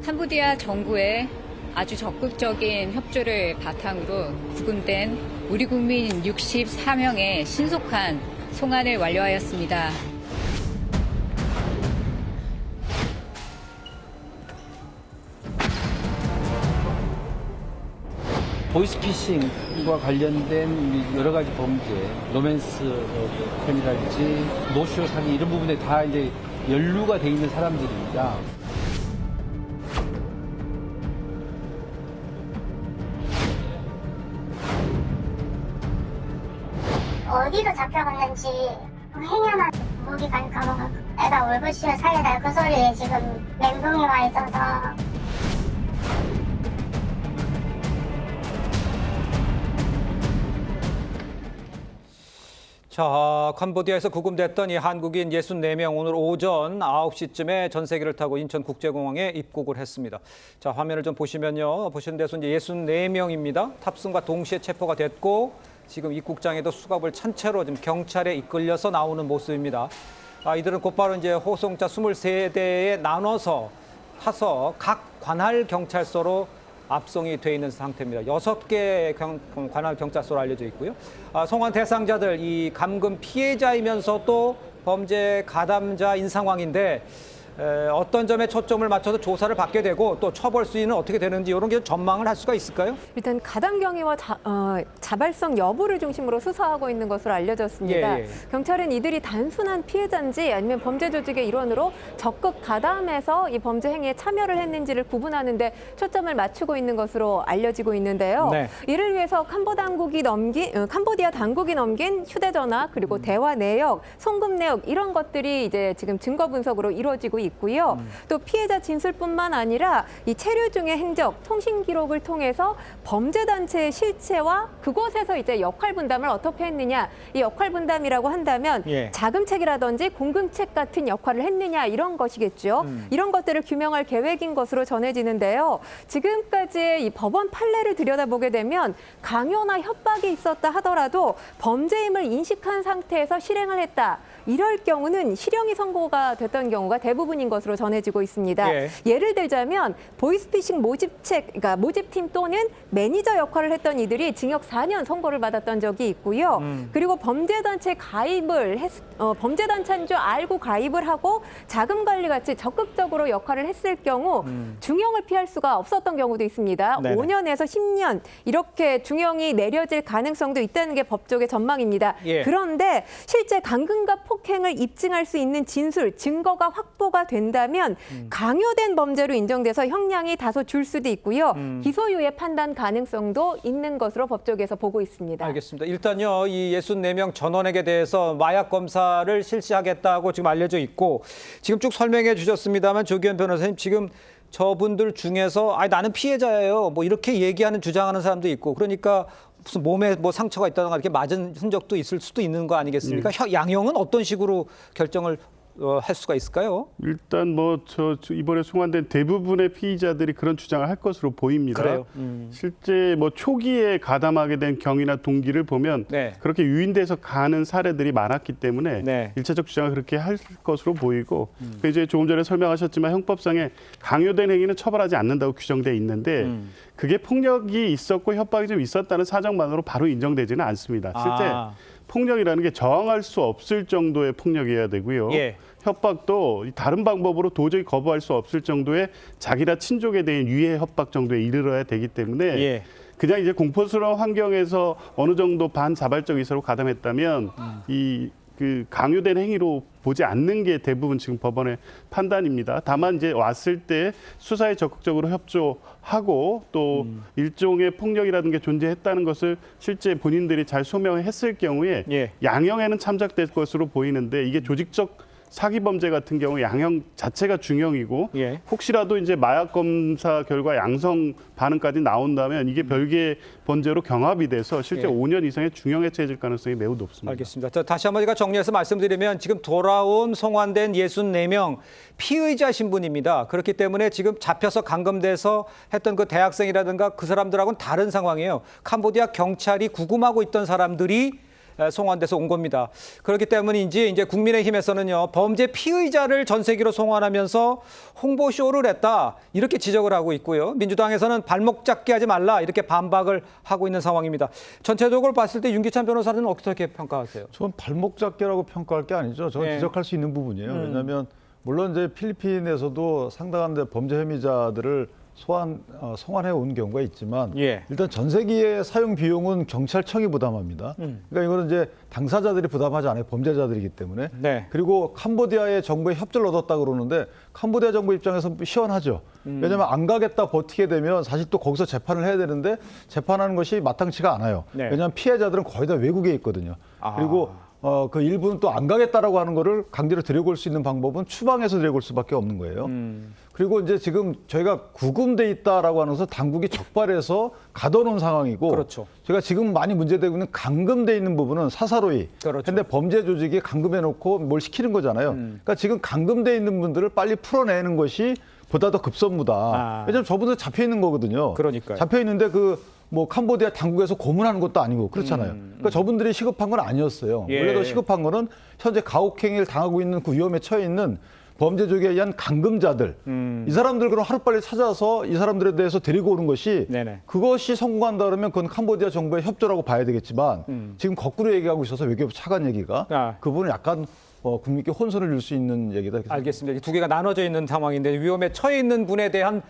캄보디아 정부의 아주 적극적인 협조를 바탕으로 구금된 우리 국민 64명의 신속한 송환을 완료하였습니다. 보이스피싱과 관련된 여러 가지 범죄, 로맨스 팸이랄지 노쇼 사기 이런 부분에 다 이제 연루가 돼 있는 사람들입니다. 어디로 잡혀갔는지 행여나 목이 갈까 봐 애가 울부짖어 살려달 그 소리에 지금 멘붕이 와 있어서. 자, 캄보디아에서 구금됐던 이 한국인 64명 오늘 오전 9시쯤에 전세기를 타고 인천국제공항에 입국을 했습니다. 자, 화면을 좀 보시면요. 보시는 데서 이제 64명입니다. 탑승과 동시에 체포가 됐고 지금 입국장에도 수갑을 찬 채로 지금 경찰에 이끌려서 나오는 모습입니다. 이들은 곧바로 이제 호송차 23대에 나눠서 타서 각 관할 경찰서로 압송이 돼 있는 상태입니다. 6개 관할 경찰서로 알려져 있고요. 송환 대상자들 이 감금 피해자이면서도 범죄 가담자인 상황인데 어떤 점에 초점을 맞춰서 조사를 받게 되고 또 처벌 수위는 어떻게 되는지 이런 게 전망을 할 수가 있을까요? 일단 가담 경위와 자발성 여부를 중심으로 수사하고 있는 것으로 알려졌습니다. 예. 경찰은 이들이 단순한 피해자인지 아니면 범죄 조직의 일원으로 적극 가담해서 이 범죄 행위에 참여를 했는지를 구분하는 데 초점을 맞추고 있는 것으로 알려지고 있는데요. 네. 이를 위해서 캄보디아 당국이 넘긴 휴대전화 그리고 대화 내역, 송금 내역 이런 것들이 이제 지금 증거 분석으로 이루어지고 있고요. 또 피해자 진술뿐만 아니라 이 체류 중의 행적, 통신 기록을 통해서 범죄 단체의 실체와 그곳에서 이제 역할 분담을 어떻게 했느냐, 이 역할 분담이라고 한다면 예. 자금책이라든지 공금책 같은 역할을 했느냐 이런 것이겠죠. 이런 것들을 규명할 계획인 것으로 전해지는데요. 지금까지의 이 법원 판례를 들여다보게 되면 강요나 협박이 있었다 하더라도 범죄임을 인식한 상태에서 실행을 했다. 이럴 경우는 실형이 선고가 됐던 경우가 대부분인 것으로 전해지고 있습니다. 예. 예를 들자면 보이스피싱 그러니까 모집팀 또는 매니저 역할을 했던 이들이 징역 4년 선고를 받았던 적이 있고요. 그리고 범죄단체 가입을 범죄단체인 줄 알고 가입을 하고 자금 관리 같이 적극적으로 역할을 했을 경우 중형을 피할 수가 없었던 경우도 있습니다. 네네. 5년에서 10년 이렇게 중형이 내려질 가능성도 있다는 게 법조계 전망입니다. 예. 그런데 실제 강금과 폭행을 입증할 수 있는 진술, 증거가 확보가 된다면 강요된 범죄로 인정돼서 형량이 다소 줄 수도 있고요. 기소유예 판단 가능성도 있는 것으로 법조계에서 보고 있습니다. 알겠습니다. 일단요, 이 64명 전원에게 대해서 마약 검사를 실시하겠다고 지금 알려져 있고 지금 쭉 설명해 주셨습니다만 조기현 변호사님 지금 저분들 중에서 나는 피해자예요. 뭐 이렇게 얘기하는 주장하는 사람도 있고 그러니까 무슨 몸에 뭐 상처가 있다든가 이렇게 맞은 흔적도 있을 수도 있는 거 아니겠습니까? 양형은 어떤 식으로 결정을 할 수가 있을까요? 일단 이번에 송환된 대부분의 피의자들이 그런 주장을 할 것으로 보입니다. 그래요? 실제 초기에 가담하게 된 경위나 동기를 보면 네. 그렇게 유인돼서 가는 사례들이 많았기 때문에 네. 일차적 주장을 그렇게 할 것으로 보이고 이제 조금 전에 설명하셨지만 형법상에 강요된 행위는 처벌하지 않는다고 규정돼 있는데 그게 폭력이 있었고 협박이 좀 있었다는 사정만으로 바로 인정되지는 않습니다. 실제 폭력이라는 게 저항할 수 없을 정도의 폭력이어야 되고요. 예. 협박도 다른 방법으로 도저히 거부할 수 없을 정도의 자기나 친족에 대한 유해 협박 정도에 이르러야 되기 때문에 예. 그냥 이제 공포스러운 환경에서 어느 정도 반자발적 의사로 가담했다면 그 강요된 행위로 보지 않는 게 대부분 지금 법원의 판단입니다. 다만 이제 왔을 때 수사에 적극적으로 협조하고 또 일종의 폭력이라는 게 존재했다는 것을 실제 본인들이 잘 소명했을 경우에 예. 양형에는 참작될 것으로 보이는데 이게 조직적 사기 범죄 같은 경우 양형 자체가 중형이고 예. 혹시라도 이제 마약 검사 결과 양성 반응까지 나온다면 이게 별개의 범죄로 경합이 돼서 실제 예. 5년 이상의 중형에 처해질 가능성이 매우 높습니다. 알겠습니다. 자, 다시 한번 제가 정리해서 말씀드리면 지금 돌아온 송환된 64명 피의자 신분입니다. 그렇기 때문에 지금 잡혀서 감금돼서 했던 그 대학생이라든가 그 사람들하고는 다른 상황이에요. 캄보디아 경찰이 구금하고 있던 사람들이 송환돼서 온 겁니다. 그렇기 때문인지 이제 국민의힘에서는요, 범죄 피의자를 전세기로 송환하면서 홍보쇼를 했다, 이렇게 지적을 하고 있고요. 민주당에서는 발목 잡게 하지 말라, 이렇게 반박을 하고 있는 상황입니다. 전체적으로 봤을 때 윤기찬 변호사는 어떻게 평가하세요? 전 발목 잡기라고 평가할 게 아니죠. 저는 네. 지적할 수 있는 부분이에요. 왜냐하면 물론 이제 필리핀에서도 상당한 범죄 혐의자들을 송환해 온 경우가 있지만 예. 일단 전세기의 사용 비용은 경찰청이 부담합니다. 그러니까 이거는 이제 당사자들이 부담하지 않아요. 범죄자들이기 때문에. 네. 그리고 캄보디아의 정부의 협조를 얻었다 그러는데 캄보디아 정부 입장에서 시원하죠. 왜냐하면 안 가겠다 버티게 되면 사실 또 거기서 재판을 해야 되는데 재판하는 것이 마땅치가 않아요. 네. 왜냐하면 피해자들은 거의 다 외국에 있거든요. 아. 그리고 그 일부는 또 안 가겠다라고 하는 거를 강제로 데려올 수 있는 방법은 추방해서 데려올 수밖에 없는 거예요. 그리고 이제 지금 저희가 구금돼 있다라고 하면서 당국이 적발해서 가둬놓은 상황이고, 그렇죠. 제가 지금 많이 문제되고 있는 감금돼 있는 부분은 사사로이. 그렇죠. 근데 범죄 조직이 감금해놓고 뭘 시키는 거잖아요. 그러니까 지금 감금돼 있는 분들을 빨리 풀어내는 것이 보다 더 급선무다. 아. 왜냐하면 저분들 잡혀 있는 거거든요. 그러니까요. 잡혀 있는데 캄보디아 당국에서 고문하는 것도 아니고 그렇잖아요. 그러니까 저분들이 시급한 건 아니었어요. 예. 원래 더 시급한 거는 현재 가혹행위를 당하고 있는 그 위험에 처해 있는 범죄조직에 의한 감금자들. 이 사람들 그럼 하루빨리 찾아서 이 사람들에 대해서 데리고 오는 것이 네네. 그것이 성공한다 그러면 그건 캄보디아 정부의 협조라고 봐야 되겠지만 지금 거꾸로 얘기하고 있어서 외교부 차관 얘기가 아. 그 부분은 약간 국민께 혼선을 줄 수 있는 얘기다. 알겠습니다. 두 개가 나눠져 있는 상황인데 위험에 처해 있는 분에 대한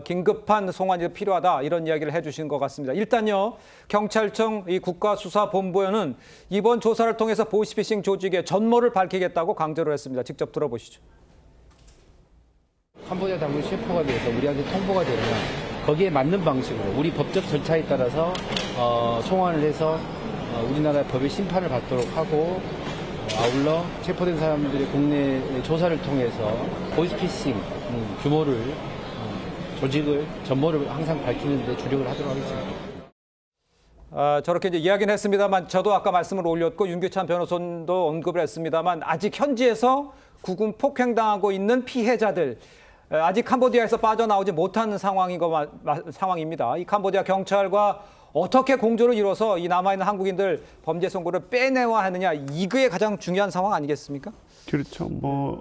긴급한 송환이 필요하다, 이런 이야기를 해주신 것 같습니다. 일단요, 경찰청 이 국가수사본부에는 이번 조사를 통해서 보이스피싱 조직의 전모를 밝히겠다고 강조를 했습니다. 직접 들어보시죠. 캄보디아 당국이 체포가 돼서 우리한테 통보가 되면 거기에 맞는 방식으로 우리 법적 절차에 따라서 송환을 해서 우리나라 법의 심판을 받도록 하고, 아울러 체포된 사람들의 국내 조사를 통해서 보이스피싱 규모를 조직을 전모를 항상 밝히는 데 주력을 하도록 하겠습니다. 저렇게 이제 이야기는 했습니다만, 저도 아까 말씀을 올렸고 윤기찬 변호사도 언급을 했습니다만, 아직 현지에서 구금 폭행당하고 있는 피해자들, 아직 캄보디아에서 빠져나오지 못하는 상황입니다. 이 캄보디아 경찰과 어떻게 공조를 이뤄서 이 남아있는 한국인들 범죄 선고를 빼내야 하느냐, 이게 가장 중요한 상황 아니겠습니까? 그렇죠.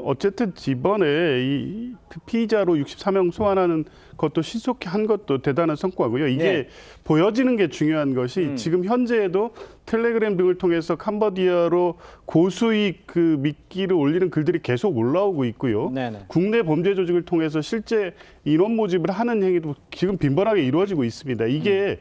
어쨌든 이번에 이 피의자로 64명 소환하는 것도 신속히 한 것도 대단한 성과고요. 이게 네. 보여지는 게 중요한 것이 지금 현재에도 텔레그램 등을 통해서 캄보디아로 고수익 미끼를 올리는 글들이 계속 올라오고 있고요. 네네. 국내 범죄 조직을 통해서 실제 인원 모집을 하는 행위도 지금 빈번하게 이루어지고 있습니다. 이게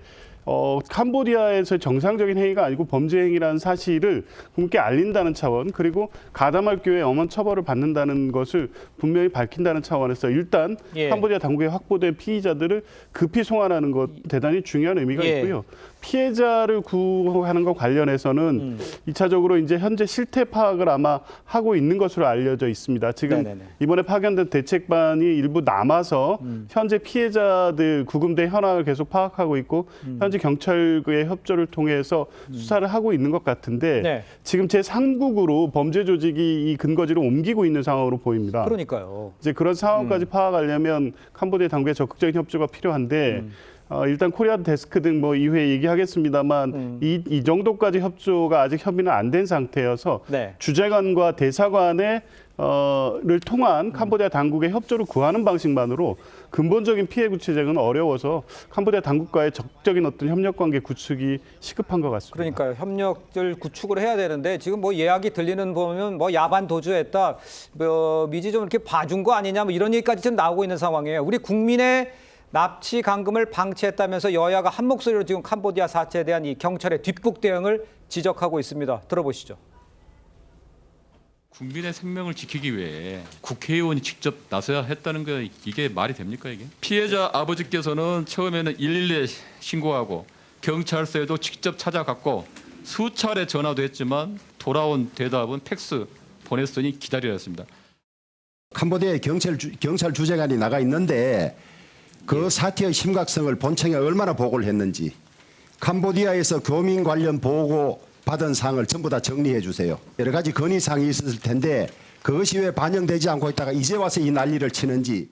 캄보디아에서 정상적인 행위가 아니고 범죄 행위라는 사실을 국민께 알린다는 차원, 그리고 가담할 경우에 엄한 처벌을 받는다는 것을 분명히 밝힌다는 차원에서 일단 예. 캄보디아 당국에 확보된 피의자들을 급히 송환하는 것 대단히 중요한 의미가 예. 있고요. 피해자를 구하는 것 관련해서는 2차적으로 이제 현재 실태 파악을 아마 하고 있는 것으로 알려져 있습니다. 지금 네네네. 이번에 파견된 대책반이 일부 남아서 현재 피해자들 구금된 현황을 계속 파악하고 있고 현재 경찰의 협조를 통해서 수사를 하고 있는 것 같은데 네. 지금 제3국으로 범죄 조직이 이 근거지를 옮기고 있는 상황으로 보입니다. 그러니까요. 이제 그런 상황까지 파악하려면 캄보디아 당국의 적극적인 협조가 필요한데 일단 코리아 데스크 등 이후에 얘기하겠습니다만 이 정도까지 협조가 아직 협의는 안 된 상태여서 네. 주재관과 대사관의 를 통한 캄보디아 당국의 협조를 구하는 방식만으로 근본적인 피해 구체적은 어려워서 캄보디아 당국과의 적극적인 어떤 협력 관계 구축이 시급한 것 같습니다. 그러니까요. 협력을 구축을 해야 되는데 지금 이야기 들리는 보면 야반 도주했다, 미지 좀 이렇게 봐준 거 아니냐, 이런 얘기까지 지금 나오고 있는 상황이에요. 우리 국민의 납치 감금을 방치했다면서 여야가 한 목소리로 지금 캄보디아 사태에 대한 이 경찰의 뒷북 대응을 지적하고 있습니다. 들어보시죠. 국민의 생명을 지키기 위해 국회의원이 직접 나서야 했다는 게 이게 말이 됩니까, 이게? 피해자 아버지께서는 처음에는 112에 신고하고 경찰서에도 직접 찾아갔고 수차례 전화도 했지만 돌아온 대답은 팩스 보냈으니 기다리랬습니다. 캄보디아에 경찰 주재관이 나가 있는데 그 사태의 심각성을 본청에 얼마나 보고를 했는지, 캄보디아에서 교민 관련 보고 받은 사항을 전부 다 정리해 주세요. 여러 가지 건의사항이 있었을 텐데 그것이 왜 반영되지 않고 있다가 이제 와서 이 난리를 치는지.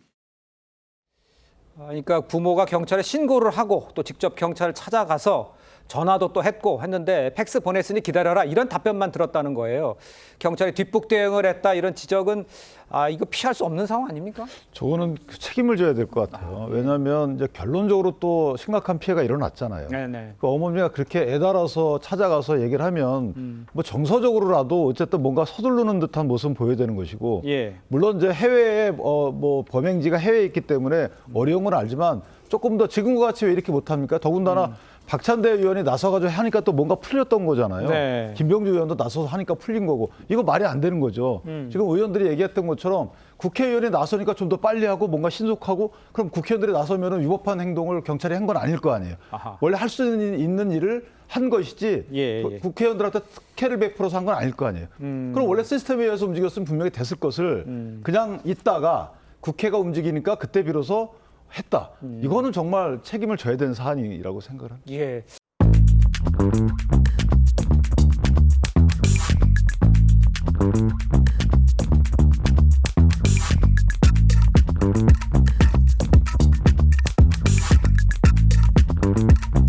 그러니까 부모가 경찰에 신고를 하고 또 직접 경찰을 찾아가서 전화도 또 했고 했는데 팩스 보냈으니 기다려라 이런 답변만 들었다는 거예요. 경찰이 뒷북 대응을 했다 이런 지적은 이거 피할 수 없는 상황 아닙니까? 저거는 책임을 져야 될 것 같아요. 왜냐하면 이제 결론적으로 또 심각한 피해가 일어났잖아요. 네네. 그 어머니가 그렇게 애달아서 찾아가서 얘기를 하면 뭐 정서적으로라도 어쨌든 뭔가 서두르는 듯한 모습은 보여야 되는 것이고 예. 물론 이제 해외에 뭐 범행지가 해외에 있기 때문에 어려운 건 알지만 조금 더 지금과 같이 왜 이렇게 못합니까? 더군다나 박찬대 의원이 나서가지고 하니까 또 뭔가 풀렸던 거잖아요. 네. 김병주 의원도 나서서 하니까 풀린 거고 이거 말이 안 되는 거죠. 지금 의원들이 얘기했던 것처럼 국회의원이 나서니까 좀 더 빨리 하고 뭔가 신속하고 그럼 국회의원들이 나서면은 위법한 행동을 경찰이 한 건 아닐 거 아니에요. 아하. 원래 할 수 있는 일을 한 것이지 예, 예. 국회의원들한테 특혜를 베풀어서 한 건 아닐 거 아니에요. 그럼 원래 시스템에 의해서 움직였으면 분명히 됐을 것을 그냥 있다가 국회가 움직이니까 그때 비로소 했다. 이거는 정말 책임을 져야 되는 사안이라고 생각을 합니다. 예. Thank you.